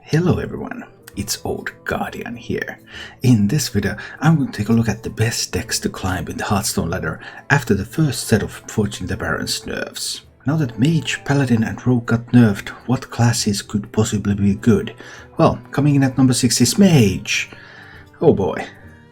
Hello everyone, it's Old Guardian here. In this video I'm going to take a look at the best decks to climb in the Hearthstone ladder after the first set of Forging the Barrens nerfs. Now that Mage, Paladin and Rogue got nerfed, what classes could possibly be good? Well, coming in at number 6 is Mage. Oh boy,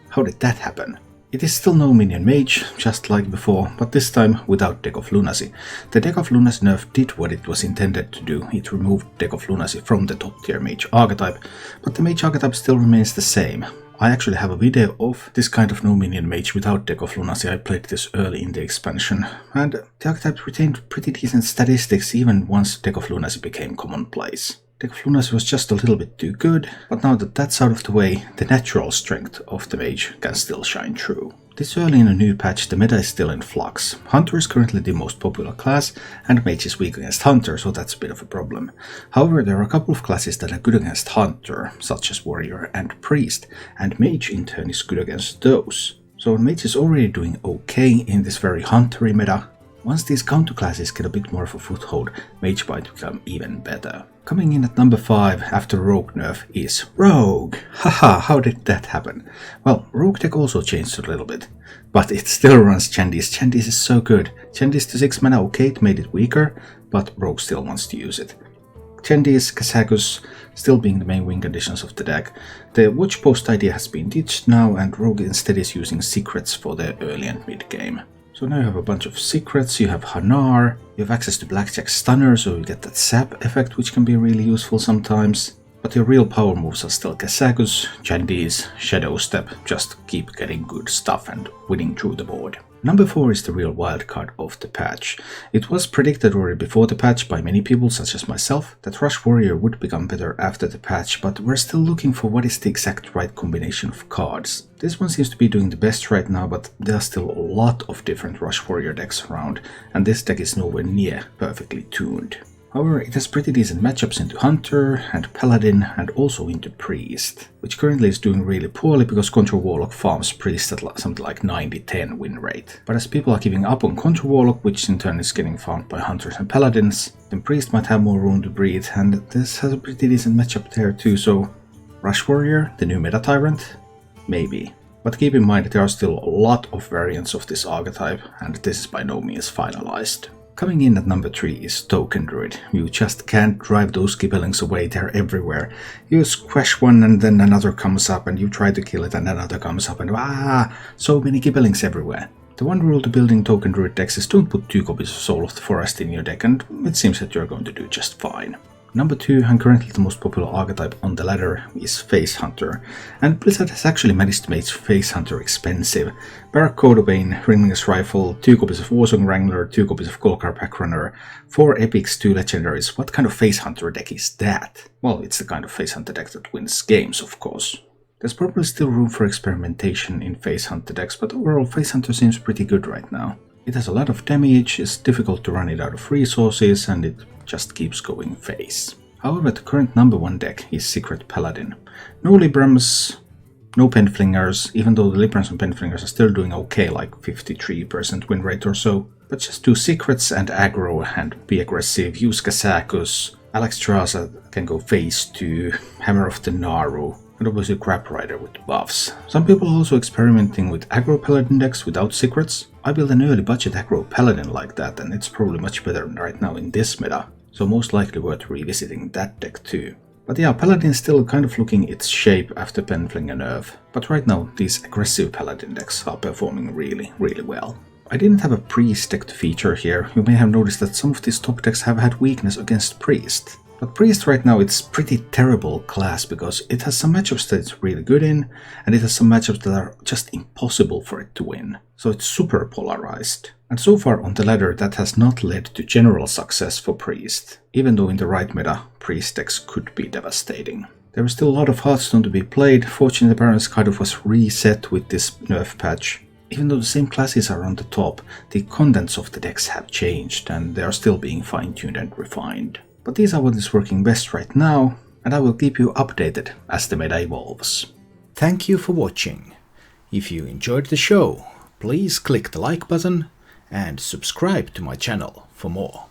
how did that happen? It is still no Minion Mage, just like before, but this time without Deck of Lunacy. The Deck of Lunacy nerf did what it was intended to do. It removed Deck of Lunacy from the top tier Mage archetype, but the Mage archetype still remains the same. I actually have a video of this kind of no Minion Mage without Deck of Lunacy. I played this early in the expansion, and the archetype retained pretty decent statistics even once Deck of Lunacy became commonplace. Deck of Lunacy was just a little bit too good, but now that that's out of the way, the natural strength of the Mage can still shine through. This early in a new patch, the meta is still in flux. Hunter is currently the most popular class, and Mage is weak against Hunter, so that's a bit of a problem. However, there are a couple of classes that are good against Hunter, such as Warrior and Priest, and Mage in turn is good against those. So Mage is already doing okay in this very Huntery meta. Once these counter classes get a bit more of a foothold, Mage might become even better. Coming in at number 5 after Rogue nerf is Rogue. Haha, how did that happen? Well, Rogue deck also changed a little bit, but it still runs Chandis. Chandis is so good. Chandis to 6 mana, okay, it made it weaker, but Rogue still wants to use it. Chandis, Kazakus still being the main win conditions of the deck. The Watch Post idea has been ditched now, and Rogue instead is using secrets for the early and mid game. So now you have a bunch of secrets, you have Hanar, you have access to Blackjack Stunner, so you get that sap effect, which can be really useful sometimes. But your real power moves are still Kazakus, Chandis, Shadow Step, just keep getting good stuff and winning through the board. Number 4 is the real wildcard of the patch. It was predicted already before the patch by many people, such as myself, that Rush Warrior would become better after the patch, but we're still looking for what is the exact right combination of cards. This one seems to be doing the best right now, but there are still a lot of different Rush Warrior decks around, and this deck is nowhere near perfectly tuned. However, it has pretty decent matchups into Hunter and Paladin and also into Priest, which currently is doing really poorly because Control Warlock farms Priest at something like 90-10 win rate. But as people are giving up on Control Warlock, which in turn is getting farmed by Hunters and Paladins, then Priest might have more room to breathe, and this has a pretty decent matchup there too, so Rush Warrior, the new meta tyrant? Maybe. But keep in mind there are still a lot of variants of this archetype, and this is by no means finalized. Coming in at number 3 is Token Druid. You just can't drive those Gibelings away, they're everywhere. You squash one and then another comes up and you try to kill it and another comes up and so many Gibelings everywhere. The one rule to building Token Druid decks is don't put 2 copies of Soul of the Forest in your deck, and it seems that you're going to do just fine. Number 2, and currently the most popular archetype on the ladder, is Face Hunter, and Blizzard has actually managed to make Face Hunter expensive. Barrack Codobane, Ringlinger's Rifle, 2 copies of Warsong Wrangler, 2 copies of Golkar Packrunner, 4 epics, 2 legendaries. What kind of Face Hunter deck is that? Well, it's the kind of Face Hunter deck that wins games, of course. There's probably still room for experimentation in Face Hunter decks, but overall Face Hunter seems pretty good right now. It has a lot of damage, it's difficult to run it out of resources, and it just keeps going face. However, the current number 1 deck is Secret Paladin. No Librams, no Penflingers, even though the Librams and Penflingers are still doing okay, like 53% win rate or so. But just do secrets and aggro and be aggressive, use Kazakus, Alexstrasza can go phase 2, Hammer of the Naru, and obviously Crab Rider with buffs. Some people are also experimenting with aggro Paladin decks without secrets. I built an early budget aggro Paladin like that, and it's probably much better right now in this meta, so most likely worth revisiting that deck too. But yeah, Paladin is still kind of looking its shape after Penflinger nerf, but right now these aggressive Paladin decks are performing really well. I didn't have a Priest deck to feature here. You may have noticed that some of these top decks have had weakness against Priest. But Priest right now it's pretty terrible class because it has some matchups that it's really good in, and it has some matchups that are just impossible for it to win. So it's super polarized. And so far on the ladder that has not led to general success for Priest, even though in the right meta, Priest decks could be devastating. There is still a lot of Hearthstone to be played. Fortunately, the Barrens kind of was reset with this nerf patch. Even though the same classes are on the top, the contents of the decks have changed, and they are still being fine-tuned and refined. But these are what is working best right now, and I will keep you updated as the meta evolves. Thank you for watching. If you enjoyed the show, please click the like button and subscribe to my channel for more.